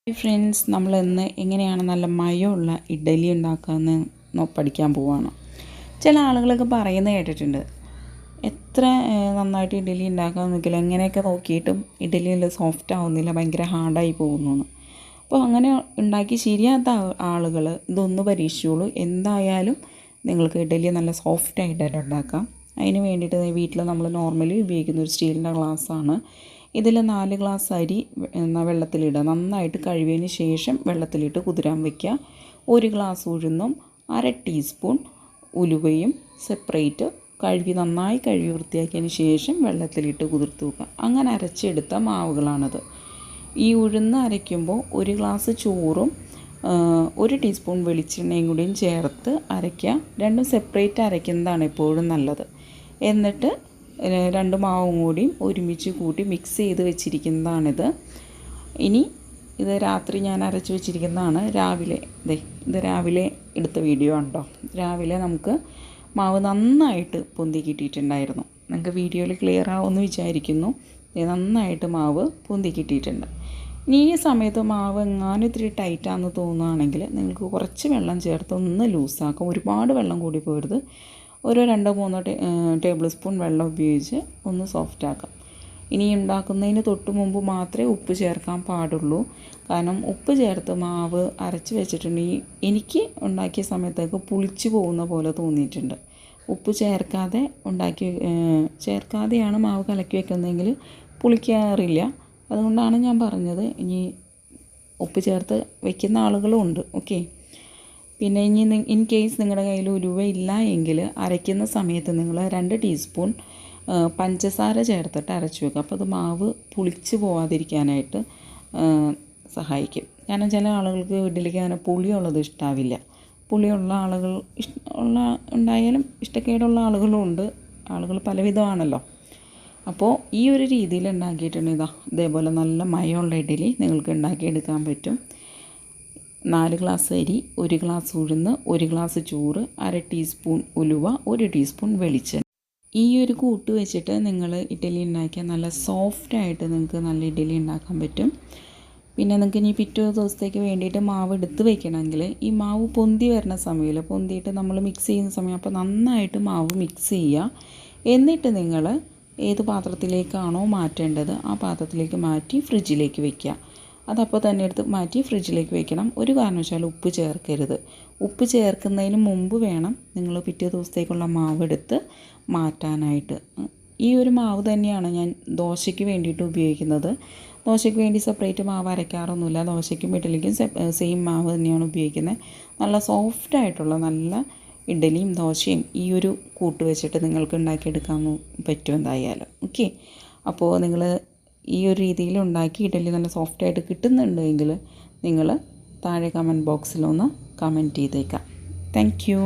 Friends, നമ്മൾ ഇന്ന് എങ്ങനെയാണ് നല്ല മയമുള്ള ഇഡ്ഡലി ഉണ്ടാക്കാമെന്ന് പഠിക്കാൻ പോവുകയാണ്. ചില ആളുകളൊക്കെ പറയുന്നത് കേട്ടിട്ടുണ്ട്, എത്ര നന്നായിട്ട് ഇഡ്ഡലി ഉണ്ടാക്കാൻ നോക്കില്ല, എങ്ങനെയൊക്കെ നോക്കിയിട്ടും ഇഡ്ഡലി സോഫ്റ്റ് ആവുന്നില്ല, ഭയങ്കര ഹാർഡായി പോകുന്നു. അപ്പോൾ അങ്ങനെ ഉണ്ടാക്കി ശരിയാത്ത ആളുകൾ ഇതൊന്ന് പരീക്ഷിച്ചോളൂ. എന്തായാലും നിങ്ങൾക്ക് ഇഡ്ഡലി നല്ല സോഫ്റ്റായിട്ട് ഉണ്ടാക്കാം. അതിന് വേണ്ടിയിട്ട് വീട്ടിൽ നമ്മൾ നോർമലി ഉപയോഗിക്കുന്ന ഒരു സ്റ്റീലിൻ്റെ ഗ്ലാസ്സാണ്. ഇതിൽ 4 ഗ്ലാസ് അരി വെള്ളത്തിലിടുക. നന്നായിട്ട് കഴുകിയതിന് ശേഷം വെള്ളത്തിലിട്ട് കുതിരാൻ വയ്ക്കുക. 1 ഗ്ലാസ് ഉഴുന്നും 1/2 ടീസ്പൂൺ ഉലുവയും സെപ്പറേറ്റ് നന്നായി കഴുകി വൃത്തിയാക്കിയതിന് ശേഷം വെള്ളത്തിലിട്ട് കുതിർത്ത് വെക്കുക. അങ്ങനെ അരച്ചെടുത്ത മാവുകളാണത്. ഈ ഉഴുന്ന് അരയ്ക്കുമ്പോൾ 1 ഗ്ലാസ് ചോറും 1 ടീസ്പൂൺ വെളിച്ചെണ്ണയും കൂടിയും ചേർത്ത് അരയ്ക്കുക. രണ്ടും സെപ്പറേറ്റ് അരയ്ക്കുന്നതാണ് എപ്പോഴും നല്ലത്. എന്നിട്ട് 2 മാവും കൂടിയും ഒരുമിച്ച് കൂട്ടി മിക്സ് ചെയ്ത് വെച്ചിരിക്കുന്നതാണിത്. ഇനി ഇത് രാത്രി ഞാൻ അരച്ച് വെച്ചിരിക്കുന്നതാണ്. ഇത് രാവിലെ എടുത്ത വീഡിയോ ഉണ്ടോ. രാവിലെ നമുക്ക് മാവ് നന്നായിട്ട് പൊന്തി കിട്ടിയിട്ടുണ്ടായിരുന്നു. നിങ്ങൾക്ക് വീഡിയോയിൽ ക്ലിയർ ആവുമെന്ന് വിചാരിക്കുന്നു. നന്നായിട്ട് മാവ് പൊന്തി കിട്ടിയിട്ടുണ്ട്. ഇനി ഈ സമയത്ത് മാവ് എങ്ങാനും ഇത്തിരി ടൈറ്റാണെന്ന് തോന്നുകയാണെങ്കിൽ നിങ്ങൾക്ക് കുറച്ച് വെള്ളം ചേർത്ത് ഒന്ന് ലൂസാക്കാം. ഒരുപാട് വെള്ളം കൂടി പോകരുത്. ഒരു 2-3 ടേബിൾ സ്പൂൺ വെള്ളം ഉപയോഗിച്ച് ഒന്ന് സോഫ്റ്റാക്കാം. ഇനി ഉണ്ടാക്കുന്നതിന് തൊട്ട് മുമ്പ് മാത്രമേ ഉപ്പ് ചേർക്കാൻ പാടുള്ളൂ. കാരണം ഉപ്പ് ചേർത്ത് മാവ് അരച്ച് വെച്ചിട്ടുണ്ടെങ്കിൽ എനിക്ക് ഉണ്ടാക്കിയ സമയത്തേക്ക് പുളിച്ച് പോകുന്ന പോലെ തോന്നിയിട്ടുണ്ട്. ഉപ്പ് ചേർക്കാതെയാണ് മാവ് കലക്കി വെക്കുന്നതെങ്കിൽ പുളിക്കാറില്ല. അതുകൊണ്ടാണ് ഞാൻ പറഞ്ഞത്. ഇനി ഉപ്പ് ചേർത്ത് വയ്ക്കുന്ന ആളുകളും ഉണ്ട്. ഓക്കെ. പിന്നെ ഇനി ഇൻ കേസ് നിങ്ങളുടെ കയ്യിൽ ഉലുവ ഇല്ല എങ്കിൽ അരയ്ക്കുന്ന സമയത്ത് നിങ്ങൾ 2 ടീസ്പൂൺ പഞ്ചസാര ചേർത്തിട്ട് അരച്ച് വെക്കുക. അപ്പോൾ അത് മാവ് പുളിച്ച് പോവാതിരിക്കാനായിട്ട് സഹായിക്കും. കാരണം ചില ആളുകൾക്ക് ഇഡ്ഡലിക്ക് അങ്ങനെ പുളിയുള്ളത് ഇഷ്ടാവില്ല. പുളിയുള്ള ആളുകൾ ഉണ്ടായാലും ഇഷ്ടക്കേടുള്ള ആളുകളും ഉണ്ട്. ആളുകൾ പലവിധമാണല്ലോ. അപ്പോൾ ഈ ഒരു രീതിയിൽ ഉണ്ടാക്കിയിട്ടുണ്ടെങ്കിൽ ഇതേപോലെ നല്ല മയമുള്ള ഇഡ്ഡലി നിങ്ങൾക്ക് ഉണ്ടാക്കിയെടുക്കാൻ പറ്റും. 4 ഗ്ലാസ് അരി, 1 ഗ്ലാസ് ഉഴുന്ന്, 1 ഗ്ലാസ് ചോറ്, 1/2 ടീസ്പൂൺ ഉലുവ, 1 ടീസ്പൂൺ വെളിച്ചെണ്ണ. ഈ ഒരു കൂട്ട് വെച്ചിട്ട് നിങ്ങൾ ഇഡ്ഡലി ഉണ്ടാക്കിയാൽ നല്ല സോഫ്റ്റായിട്ട് നിങ്ങൾക്ക് നല്ല ഇഡ്ഡലി ഉണ്ടാക്കാൻ പറ്റും. പിന്നെ നിങ്ങൾക്ക് ഇനി പിറ്റേ ദിവസത്തേക്ക് വേണ്ടിയിട്ട് മാവ് എടുത്ത് വയ്ക്കണമെങ്കിൽ ഈ മാവ് പൊന്തി വരുന്ന സമയമില്ല, പൊന്തിയിട്ട് നമ്മൾ മിക്സ് ചെയ്യുന്ന സമയം അപ്പോൾ നന്നായിട്ട് മാവ് മിക്സ് ചെയ്യുക. എന്നിട്ട് നിങ്ങൾ ഏത് പാത്രത്തിലേക്കാണോ മാറ്റേണ്ടത് ആ പാത്രത്തിലേക്ക് മാറ്റി ഫ്രിഡ്ജിലേക്ക് വയ്ക്കുക. അതപ്പോൾ തന്നെ എടുത്ത് മാറ്റി ഫ്രിഡ്ജിലേക്ക് വയ്ക്കണം. ഒരു കാരണവശാലും ഉപ്പ് ചേർക്കരുത്. ഉപ്പ് ചേർക്കുന്നതിന് മുമ്പ് വേണം നിങ്ങൾ പിറ്റേ ദിവസത്തേക്കുള്ള മാവ് എടുത്ത് മാറ്റാനായിട്ട്. ഈ ഒരു മാവ് തന്നെയാണ് ഞാൻ ദോശയ്ക്ക് വേണ്ടിയിട്ട് ഉപയോഗിക്കുന്നത്. ദോശയ്ക്ക് വേണ്ടി സെപ്പറേറ്റ് മാവ് അരയ്ക്കാറൊന്നുമില്ല. ദോശയ്ക്കും ഇഡ്ഡലിക്കും സെയിം മാവ് തന്നെയാണ് ഉപയോഗിക്കുന്നത്. നല്ല സോഫ്റ്റായിട്ടുള്ള നല്ല ഇഡ്ഡലിയും ദോശയും ഈ ഒരു കൂട്ട് വെച്ചിട്ട് നിങ്ങൾക്ക് ഉണ്ടാക്കിയെടുക്കാൻ പറ്റും എന്തായാലും. ഓക്കെ. അപ്പോൾ നിങ്ങൾ ഈ ഒരു രീതിയിൽ ഉണ്ടാക്കി ഇഡ്ഡലി നല്ല സോഫ്റ്റായിട്ട് കിട്ടുന്നുണ്ടെങ്കിൽ നിങ്ങൾ താഴെ കമൻറ്റ് ബോക്സിലൊന്ന് കമൻറ്റ് ചെയ്തേക്കാം. Thank you.